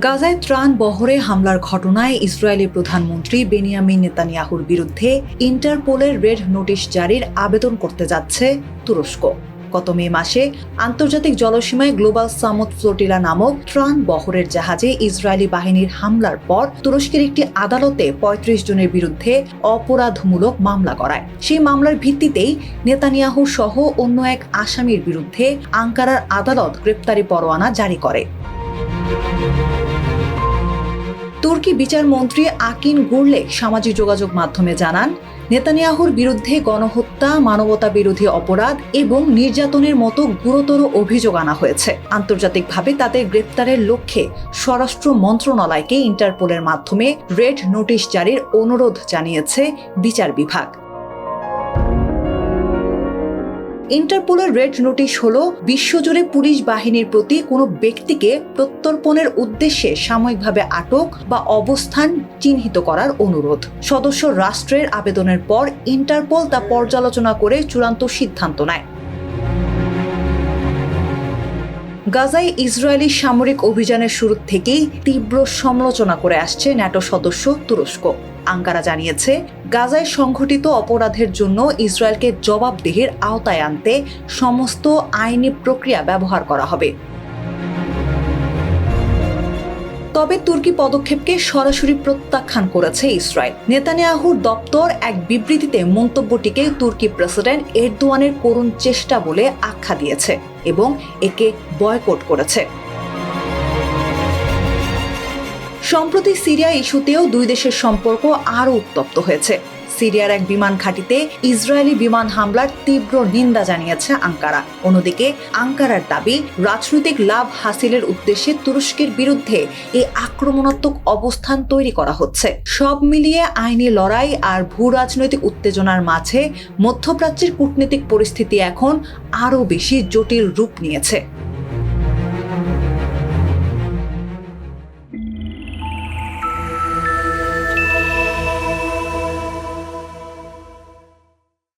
গাজায় ত্রাণ বহরে হামলার ঘটনায় ইসরায়েলি প্রধানমন্ত্রী বেনিয়ামিন নেতানিয়াহুর বিরুদ্ধে ইন্টারপোলের রেড নোটিশ জারির আবেদন করতে যাচ্ছে তুরস্ক। গত মে মাসে আন্তর্জাতিক জলসীমায় গ্লোবাল সামুদ ফ্লোটিলা নামক ত্রাণ বহরের জাহাজে ইসরায়েলি বাহিনীর হামলার পর তুরস্কের একটি আদালতে ৩৫ জনের বিরুদ্ধে অপরাধমূলক মামলা করায়। সেই মামলার ভিত্তিতেই নেতানিয়াহু সহ অন্য এক আসামির বিরুদ্ধে আঙ্কারার আদালত গ্রেপ্তারি পরোয়ানা জারি করে। তুর্কি বিচারমন্ত্রী আকিন গুরলেক সামাজিক যোগাযোগ মাধ্যমে জানান, নেতানিয়াহুর বিরুদ্ধে গণহত্যা, মানবতাবিরোধী অপরাধ এবং নির্যাতনের মতো গুরুতর অভিযোগ আনা হয়েছে। আন্তর্জাতিকভাবে তাদের গ্রেপ্তারের লক্ষ্যে স্বরাষ্ট্র মন্ত্রণালয়কে ইন্টারপোলের মাধ্যমে রেড নোটিশ জারির অনুরোধ জানিয়েছে বিচার বিভাগ। ইন্টারপোলের রেড নোটিশ হল বিশ্বজুড়ে পুলিশ বাহিনীর প্রতি কোনো ব্যক্তিকে প্রত্যর্পণের উদ্দেশ্যে সাময়িকভাবে আটক বা অবস্থান চিহ্নিত করার অনুরোধ। সদস্য রাষ্ট্রের আবেদনের পর ইন্টারপোল তা পর্যালোচনা করে চূড়ান্ত সিদ্ধান্ত নেয়। গাজায় ইসরায়েলি সামরিক অভিযানের শুরু থেকেই তীব্র সমালোচনা করে আসছে ন্যাটো সদস্য তুরস্ক। আঙ্কারা জানিয়েছে, গাজায় সংঘটিত অপরাধের জন্য ইসরায়েলকে জবাবদিহির আওতায় আনতে সমস্ত আইনি প্রক্রিয়া ব্যবহার করা হবে। তবে তুর্কি পদক্ষেপকে সরাসরি প্রত্যাখ্যান করেছে ইসরায়েল। নেতানিয়াহুর দপ্তর এক বিবৃতিতে মন্তব্যটিকে তুর্কি প্রেসিডেন্ট এরদোয়ানের করুণ চেষ্টা বলে আখ্যা দিয়েছে এবং একে বয়কট করেছে। সম্প্রতি সিরিয়া ইস্যুতেও দুই দেশের সম্পর্ক আরও উত্তপ্ত হয়েছে। সিরিয়ার এক বিমান ঘাঁটিতে ইসরায়েলি বিমান হামলার তীব্র নিন্দা জানিয়েছে আঙ্কারা। অন্যদিকে আঙ্কারার দাবি, রাজনৈতিক লাভ হাসিলের উদ্দেশ্যে তুরস্কের বিরুদ্ধে এই আক্রমণাত্মক অবস্থান তৈরি করা হচ্ছে। সব মিলিয়ে আইনি লড়াই আর ভূ রাজনৈতিক উত্তেজনার মাঝে মধ্যপ্রাচ্যের কূটনৈতিক পরিস্থিতি এখন আরও বেশি জটিল রূপ নিয়েছে।